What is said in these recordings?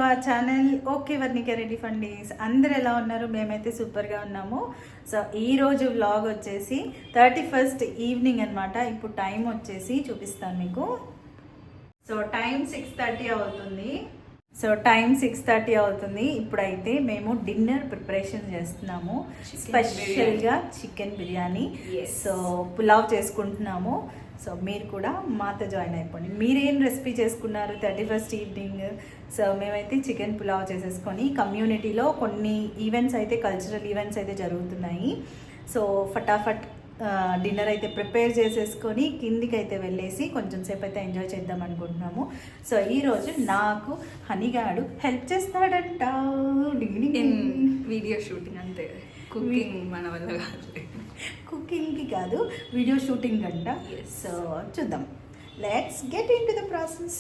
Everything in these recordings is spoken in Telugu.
Hour channel. Okay Varnika Reddy ఫండీస్. అందరు ఎలా ఉన్నారు? మేమైతే సూపర్గా ఉన్నాము. సో ఈరోజు వ్లాగ్ వచ్చేసి 31st ఈవినింగ్ అనమాట. ఇప్పుడు టైం వచ్చేసి చూపిస్తాను మీకు. సో టైం 6:30 అవుతుంది. ఇప్పుడైతే మేము డిన్నర్ ప్రిపరేషన్ చేస్తున్నాము. స్పెషల్గా చికెన్ బిర్యానీ. సో పులావ్ చేసుకుంటున్నాము. సో మీరు కూడా మాతో జాయిన్ అయిపోండి. మీరేం రెసిపీ చేసుకున్నారు 31st ఈవినింగ్? సో మేమైతే చికెన్ పులావ్ చేసేసుకొని కమ్యూనిటీలో కొన్ని ఈవెంట్స్ అయితే, కల్చరల్ ఈవెంట్స్ అయితే జరుగుతున్నాయి. సో ఫటాఫట్ డిన్నర్ అయితే ప్రిపేర్ చేసేసుకొని కిందికి అయితే వెళ్ళేసి కొంచెం సేపు అయితే ఎంజాయ్ చేద్దాం అనుకుంటున్నాము. సో ఈరోజు నాకు హనీగాడు హెల్ప్ చేస్తాడంట. వీడియో షూటింగ్ అంతే, కుకింగ్ మన వల్ల కాదు. కుకింగ్కి కాదు, వీడియో షూటింగ్ అంట. సో చూద్దాం, let's get in to the process.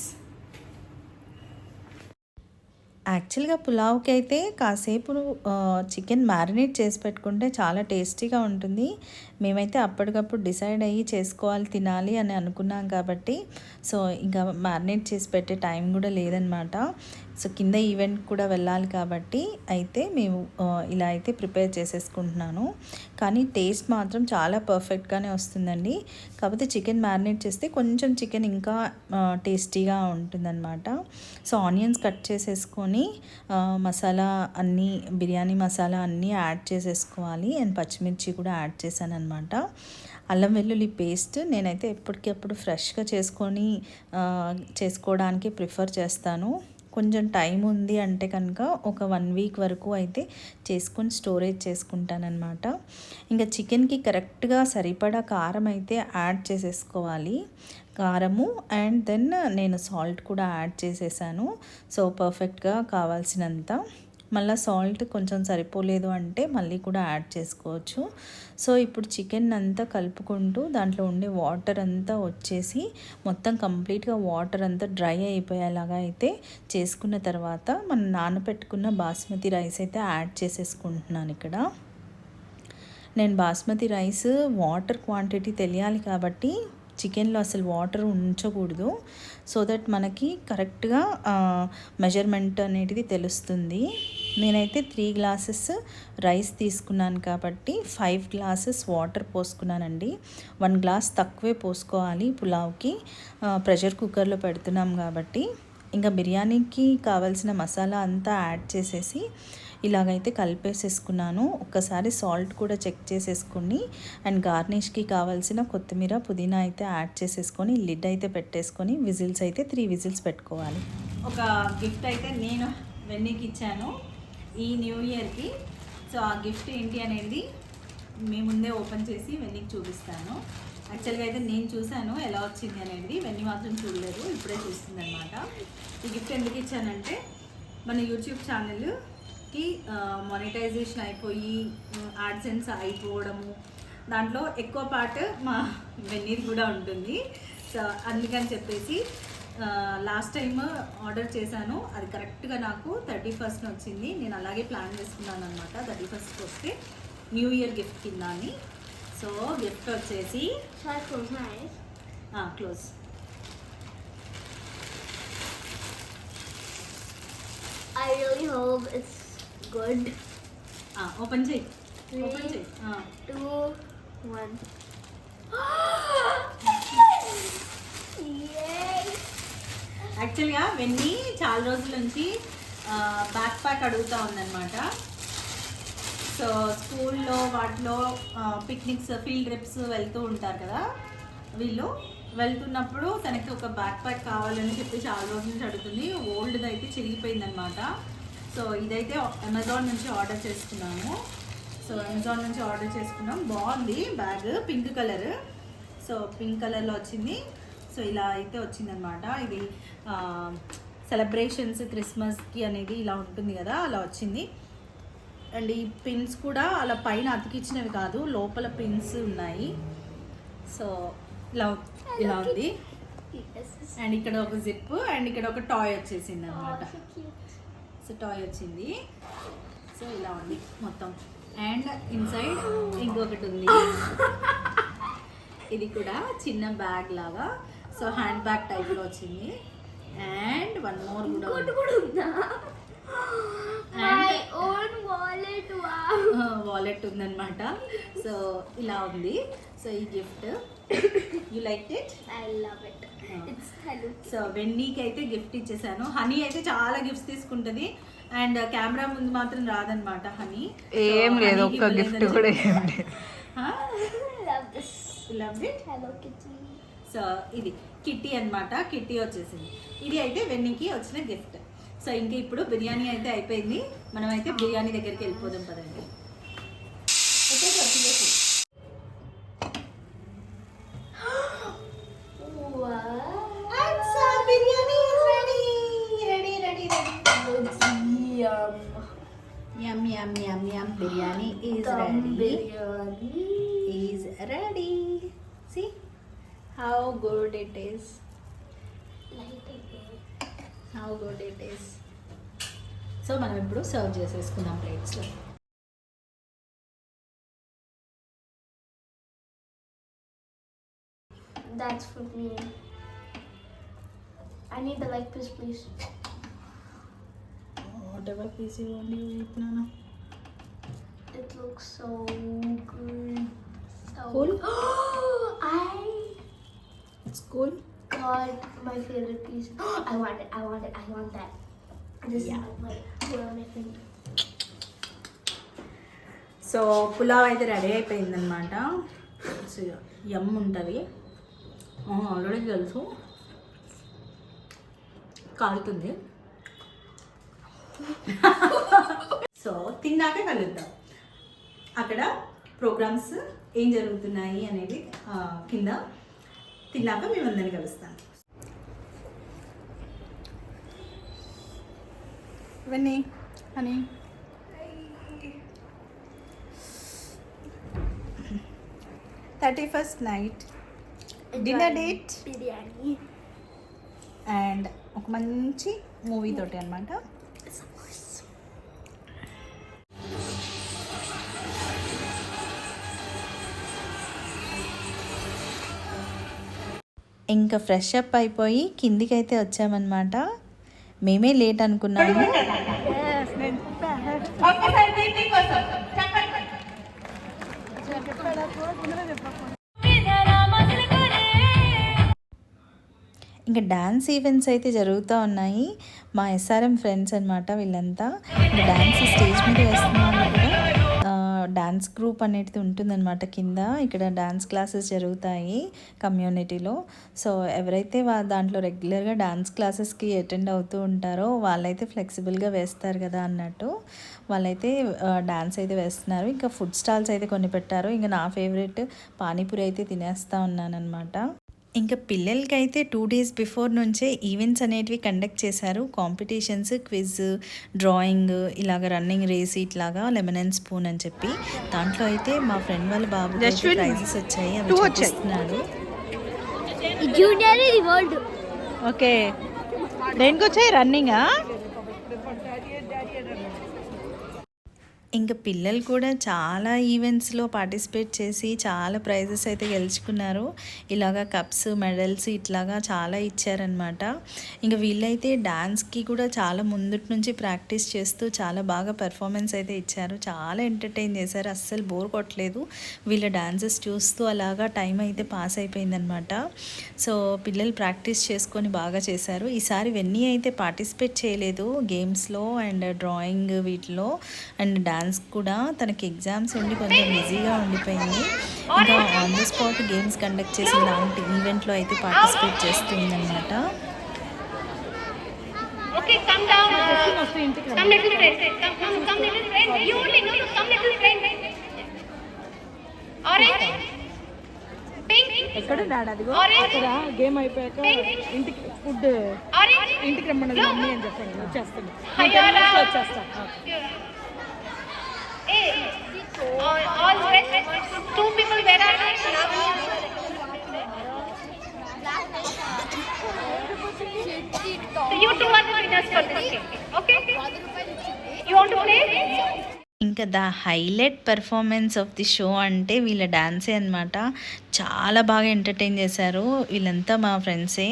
యాక్చువల్గా పులావ్కి అయితే కాసేపు చికెన్ మ్యారినేట్ చేసి పెట్టుకుంటే చాలా టేస్టీగా ఉంటుంది. మేమైతే అప్పటికప్పుడు డిసైడ్ అయ్యి చేసుకోవాలి, తినాలి అని అనుకున్నాం కాబట్టి సో ఇంకా మ్యారినేట్ చేసి పెట్టే టైం కూడా లేదనమాట. సో కింద ఈవెంట్ కూడా వెళ్ళాలి కాబట్టి అయితే మేము ఇలా అయితే ప్రిపేర్ చేసేసుకుంటున్నాను. కానీ టేస్ట్ మాత్రం చాలా పర్ఫెక్ట్గానే వస్తుందండి. కాకపోతే చికెన్ మ్యారినేట్ చేస్తే కొంచెం చికెన్ ఇంకా టేస్టీగా ఉంటుందన్నమాట. సో ఆనియన్స్ కట్ చేసేసుకొని మసాలా అన్నీ, బిర్యానీ మసాలా అన్నీ యాడ్ చేసేసుకోవాలి. అండ్ పచ్చిమిర్చి కూడా యాడ్ చేశాను అనమాట. అల్లం వెల్లుల్లి పేస్ట్ నేనైతే ఎప్పటికప్పుడు ఫ్రెష్గా చేసుకోవడానికి ప్రిఫర్ చేస్తాను. కొంచెం టైం ఉంది అంటే కనుక ఒక 1 వీక్ వరకు అయితే చేసుకొని స్టోరేజ్ చేసుకుంటానన్నమాట. ఇంకా చికెన్కి కరెక్ట్గా సరిపడా కారం అయితే యాడ్ చేసేసుకోవాలి. కారము అండ్ దెన్ నేను సాల్ట్ కూడా యాడ్ చేసేసాను. సో పర్ఫెక్ట్గా కావాల్సినంత. మళ్ళీ సాల్ట్ కొంచెం సరిపోలేదు అంటే మళ్ళీ కూడా యాడ్ చేసుకోవచ్చు. సో ఇప్పుడు చికెన్ అంతా కలుపుకుంటూ దాంట్లో ఉండే వాటర్ అంతా వచ్చేసి మొత్తం కంప్లీట్గా వాటర్ అంతా డ్రై అయిపోయేలాగా అయితే చేసుకున్న తర్వాత మనం నానబెట్టుకున్న బాస్మతి రైస్ అయితే యాడ్ చేసేసుకుంటున్నాను. ఇక్కడ నేను బాస్మతి రైస్ వాటర్ క్వాంటిటీ తెలియాలి కాబట్టి చికెన్లో అసలు వాటర్ ఉంచకూడదు. సో దట్ మనకి కరెక్ట్గా మెజర్మెంట్ అనేది తెలుస్తుంది. నేనైతే 3 గ్లాసెస్ రైస్ తీసుకున్నాను కాబట్టి 5 గ్లాసెస్ వాటర్ పోసుకున్నానండి. 1 గ్లాస్ తక్కువే పోసుకోవాలి పులావ్కి. ప్రెషర్ కుక్కర్లో పెడుతున్నాం కాబట్టి. ఇంకా బిర్యానీకి కావాల్సిన మసాలా అంతా యాడ్ చేసేసి ఇలాగైతే కలిపేసేసుకున్నాను. ఒక్కసారి సాల్ట్ కూడా చెక్ చేసేసుకుని అండ్ గార్నిష్కి కావాల్సిన కొత్తిమీర, పుదీనా అయితే యాడ్ చేసేసుకొని లిడ్ అయితే పెట్టేసుకొని విజిల్స్ అయితే 3 విజిల్స్ పెట్టుకోవాలి. ఒక గిఫ్ట్ అయితే నేను వెన్నీకి ఇచ్చాను ఈ న్యూ ఇయర్కి. సో ఆ గిఫ్ట్ ఏంటి అనేది మీ ముందే ఓపెన్ చేసి వెన్నీకి చూపిస్తాను. యాక్చువల్గా అయితే నేను చూశాను ఎలా వచ్చింది అనేది, వెన్నీ మాత్రం చూడలేదు, ఇప్పుడే చూస్తుంది అనమాట. ఈ గిఫ్ట్ ఎందుకు ఇచ్చానంటే మన యూట్యూబ్ ఛానల్కి మానిటైజేషన్ అయిపోయి యాడ్సెన్స్ అయిపోవడము, దాంట్లో ఎక్కువ పార్ట్ మా వెన్నీది కూడా ఉంటుంది. సో అందుకని చెప్పేసి లాస్ట్ టైం ఆర్డర్ చేశాను, అది కరెక్ట్గా నాకు 31st వచ్చింది. నేను అలాగే ప్లాన్ చేసుకున్నాను అనమాట, 31st వస్తే న్యూ ఇయర్ గిఫ్ట్ కింద అని. సో గిఫ్ట్ వచ్చేసి close. I really hope it's good. Open చేయి. ఓపెన్ చేయి. 2, 1. యాక్చువల్గా వెన్నీ చాలా రోజుల నుంచి బ్యాక్ ప్యాక్ అడుగుతూ ఉందన్నమాట. సో స్కూల్లో వాటిలో పిక్నిక్స్, ఫీల్డ్ ట్రిప్స్ వెళ్తూ ఉంటారు కదా, వీళ్ళు వెళ్తున్నప్పుడు తనకి ఒక బ్యాక్ ప్యాక్ కావాలని చెప్పి చాలా రోజుల నుంచి అడుగుతుంది. ఓల్డ్ది అయితే చిరిగిపోయిందనమాట. సో ఇదైతే అమెజాన్ నుంచి ఆర్డర్ చేసుకున్నాము. సో అమెజాన్ నుంచి ఆర్డర్ చేసుకున్నాం. బాగుంది bag, pink colour. So pink కలర్లో వచ్చింది. సో ఇలా అయితే వచ్చిందనమాట. ఇది సెలబ్రేషన్స్, క్రిస్మస్కి అనేది ఇలా ఉంటుంది కదా, అలా వచ్చింది. అండ్ ఈ పిన్స్ కూడా అలా పైన అతికిచ్చినవి కాదు, లోపల పిన్స్ ఉన్నాయి. సో ఇలా ఉంది. అండ్ ఇక్కడ ఒక జిప్ అండ్ ఇక్కడ ఒక టాయ్ వచ్చేసింది అనమాట. సో టాయ్ వచ్చింది. సో ఇలా ఉంది మొత్తం. అండ్ ఇన్సైడ్ ఇంకొకటి ఉంది, ఇది కూడా చిన్న బ్యాగ్ లాగా. సో హ్యాండ్ బ్యాగ్ టైప్లో వచ్చింది. అండ్ 1 మోర్ కూడా పర్ఫెక్ట్ ఉందన్నమాట. సో ఇలా ఉంది. సో ఈ gift you like it? I love it. It's Hello Kitty. So వెన్నీకి అయితే గిఫ్ట్ ఇచ్చేసాను. హనీ అయితే చాలా గిఫ్ట్స్ తీసుకుంటుంది అండ్ కెమెరా ముందు మాత్రం రాదనమాట హనీ. ఏం లేదు, ఒక్క గిఫ్ట్ కూడా ఏం లేదు. I love this. Love it. Hello Kitty. So ఇది కిట్టి అన్నమాట. కిట్టి వచ్చేసింది. ఇది అయితే వెన్నీకి వచ్చిన గిఫ్ట్. సో ఇంకా ఇప్పుడు బిర్యానీ అయితే అయిపోయింది. మనం అయితే బిర్యానీ దగ్గరికి వెళ్ళిపోదాం పదండి. Biryani ready ready yum yum yum yum biryani is ready. Is ready. See how good it is. How good it is. So మనం ఇప్పుడు సర్వ్ చేసేసుకుందాం ప్లేట్స్లో. That's for me. I need the leg piece, please. Whatever piece you want, you eat, Nana. It looks so good. So Cool? It's cool. God, my favorite piece. I want it. I want it. I want that. This Yeah. is my favorite. So pulao అయితే రెడీ అయిపోయిందనమాట. సో యమ్ ఉంటుంది. ఆల్రెడీ తెలుసు కాలుతుంది. సో తిన్నాక కలుద్దాం. అక్కడ ప్రోగ్రామ్స్ ఏం జరుగుతున్నాయి అనేది కింద తిన్నాక మేమందరినీ కలుస్తాను. ఇవన్నీ అని 31st night dinner date Biryani. And ఒక మంచి మూవీ తోటి అనమాట. ఇంకా ఫ్రెష్ అప్ అయిపోయి కిందికైతే వచ్చామన్నమాట. మేమే లేట్ అనుకున్నాము. ఇంకా డ్యాన్స్ ఈవెంట్స్ అయితే జరుగుతూ ఉన్నాయి. మా ఎస్ఆర్ఎం ఫ్రెండ్స్ అనమాట వీళ్ళంతా. డ్యాన్స్ స్టేజ్ మీద వేస్తున్నారు కూడా. డ్యాన్స్ గ్రూప్ అనేది ఉంటుందన్నమాట కింద. ఇక్కడ డ్యాన్స్ క్లాసెస్ జరుగుతాయి కమ్యూనిటీలో. సో ఎవరైతే దాంట్లో రెగ్యులర్గా డ్యాన్స్ క్లాసెస్కి అటెండ్ అవుతూ ఉంటారో వాళ్ళైతే ఫ్లెక్సిబుల్గా వేస్తారు కదా అన్నట్టు వాళ్ళైతే డ్యాన్స్ అయితే వేస్తున్నారు. ఇంకా ఫుడ్ స్టాల్స్ అయితే కొన్ని పెట్టారు. ఇంకా నా ఫేవరెట్ పానీపూరి అయితే తినేస్తూ ఉన్నానన్నమాట. ఇంకా పిల్లలకైతే 2 days బిఫోర్ నుంచే ఈవెంట్స్ అనేటివి కండక్ట్ చేశారు. కాంపిటీషన్స్, క్విజ్, డ్రాయింగ్, ఇలాగ రన్నింగ్ రేస్, ఇట్లాగా లెమన్ అండ్ స్పూన్ అని చెప్పి దాంట్లో అయితే మా ఫ్రెండ్ వాళ్ళ బాబు ప్రైజెస్ వచ్చాయి. అవి చూపిస్తున్నాడు. Junior is world. ఓకే దేనికి వచ్చాయి? రన్నింగా? ఇంకా పిల్లలు కూడా చాలా ఈవెంట్స్లో పార్టిసిపేట్ చేసి చాలా ప్రైజెస్ అయితే గెలుచుకున్నారు. ఇలాగా కప్స్, మెడల్స్ ఇట్లాగా చాలా ఇచ్చారనమాట. ఇంకా వీళ్ళైతే డ్యాన్స్కి కూడా చాలా ముందుటి నుంచి ప్రాక్టీస్ చేస్తూ చాలా బాగా పెర్ఫార్మెన్స్ అయితే ఇచ్చారు. చాలా ఎంటర్టైన్ చేశారు. అస్సలు బోర్ కొట్టలేదు. వీళ్ళ డాన్సెస్ చూస్తూ అలాగా టైం అయితే పాస్ అయిపోయిందనమాట. సో పిల్లలు ప్రాక్టీస్ చేసుకొని బాగా చేశారు. ఈసారి వెన్నీ అయితే పార్టిసిపేట్ చేయలేదు గేమ్స్లో అండ్ డ్రాయింగ్ వీటిలో అండ్ డాన్స్ కూడా. తనకి ఎగ్జామ్స్ ఉండి కొంచెం బిజీగా ఉండిపోయింది. ఇంకా on the spot games conduct చేసి ఇలాంటి ఈవెంట్లో అయితే పార్టిసిపేట్ చేస్తుందన్నమాట. ఎక్కడ అదిగో అక్కడ గేమ్ అయిపోయాక ఇంటికి ఫుడ్ ఇంటికి రమ్మన్నది మమ్మీ అని చెప్పండి. వచ్చేస్తాను, వచ్చేస్తాను. All rest, 2 people, where are they? So you two are the winners for this game. Okay? You want to play? ఇంకా the highlight performance of the show అంటే వీళ్ళ డాన్సే అనమాట. చాలా బాగా ఎంటర్టైన్ చేశారు. వీళ్ళంతా మా ఫ్రెండ్సే.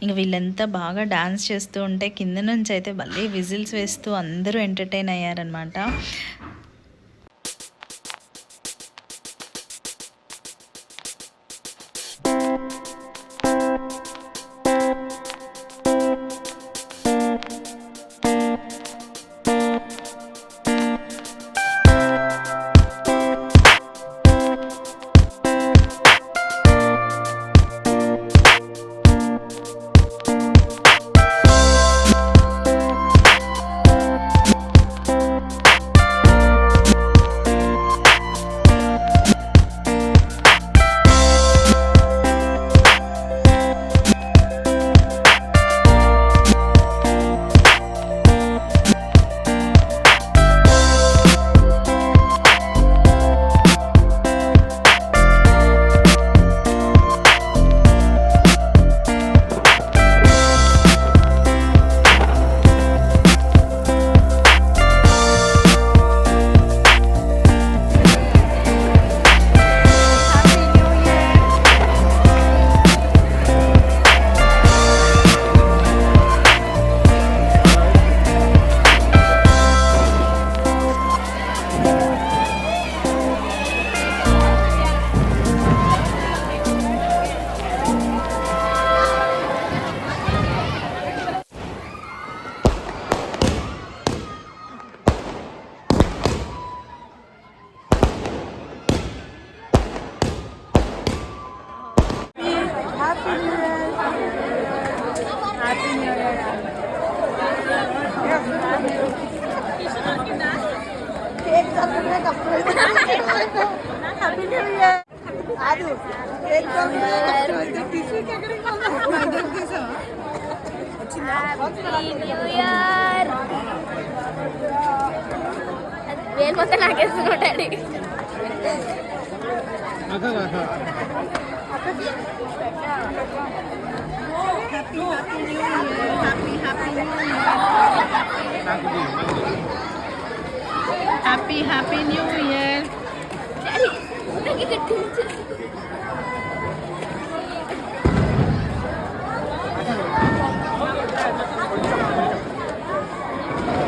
ఇంకా వీళ్ళంతా బాగా డాన్స్ చేస్తూ ఉంటే కింద నుంచి అయితే భలే విజిల్స్ వేస్తూ అందరూ ఎంటర్టైన్ అయ్యారనమాట. న్యూ ఇయర్ వేలు మొత్తం నాకేస్తున్నావు daddy. Happy new year. Daddy నాకు ఇక్కడ టీచర్స్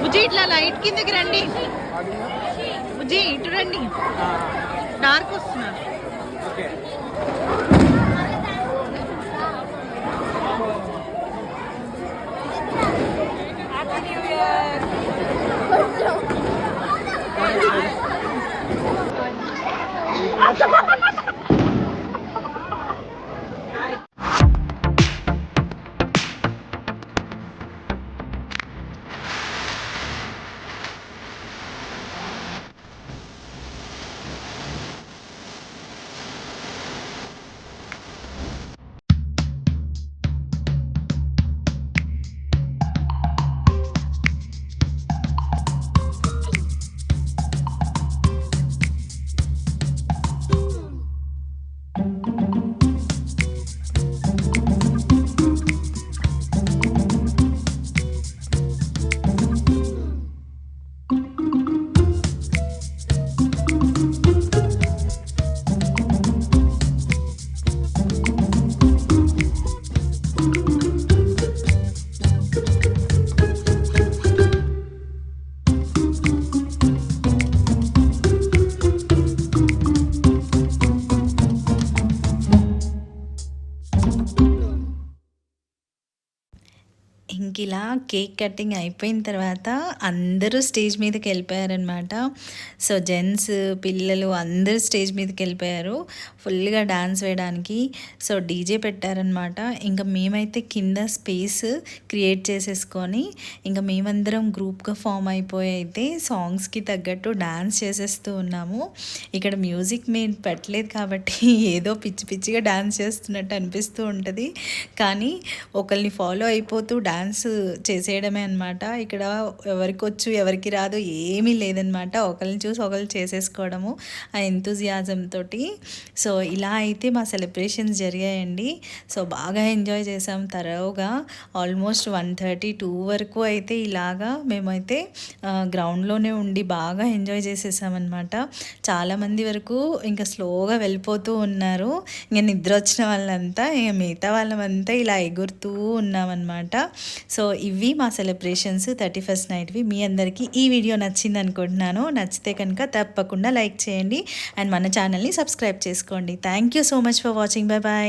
బుజ్జి ఇట్లా లైట్ కిందకి రండి. బుజ్జి ఇటు రండి, డార్క్ వస్తున్నారు. ఇంక ఇలా కేక్ కటింగ్ అయిపోయిన తర్వాత అందరూ స్టేజ్ మీదకి వెళ్ళిపోయారనమాట. సో జెంట్స్ పిల్లలు అందరూ స్టేజ్ మీదకి వెళ్ళిపోయారు ఫుల్గా డాన్స్ వేయడానికి. సో డీజే పెట్టారనమాట. ఇంకా మేమైతే కింద స్పేస్ క్రియేట్ చేసేసుకొని ఇంకా మేమందరం గ్రూప్గా ఫామ్ అయిపోయి అయితే సాంగ్స్కి తగ్గట్టు డాన్స్ చేసేస్తూ ఉన్నాము. ఇక్కడ మ్యూజిక్ మేము పెట్టలేదు కాబట్టి ఏదో పిచ్చి పిచ్చిగా డాన్స్ చేస్తున్నట్టు అనిపిస్తూ ఉంటుంది. కానీ ఒకరిని ఫాలో అయిపోతూ డాన్స్ చేసేయడమే అనమాట. ఇక్కడ ఎవరికి వచ్చు ఎవరికి రాదు ఏమీ లేదనమాట. ఒకరిని చూసి ఒకరు చేసేసుకోవడము ఆ ఎంతూజియాజం తోటి. సో ఇలా అయితే మా సెలబ్రేషన్స్ జరిగాయండి. సో బాగా ఎంజాయ్ చేసాం తరోగా. ఆల్మోస్ట్ 1:32 వరకు అయితే ఇలాగా మేమైతే గ్రౌండ్లోనే ఉండి బాగా ఎంజాయ్ చేసేసామన్నమాట. చాలామంది వరకు ఇంకా స్లోగా వెళ్ళిపోతూ ఉన్నారు. ఇంకా నిద్ర వచ్చిన వాళ్ళంతా ఇంకా మిగతా వాళ్ళమంతా ఇలా ఎగురుతూ ఉన్నామన్నమాట. సో ఇవి మా సెలబ్రేషన్స్ 31st నైట్వి. మీ అందరికీ ఈ వీడియో నచ్చింది అనుకుంటున్నాను. నచ్చితే కనుక తప్పకుండా లైక్ చేయండి అండ్ మన ఛానల్ని సబ్స్క్రైబ్ చేసుకోండి. Thank you so much for watching. Bye bye.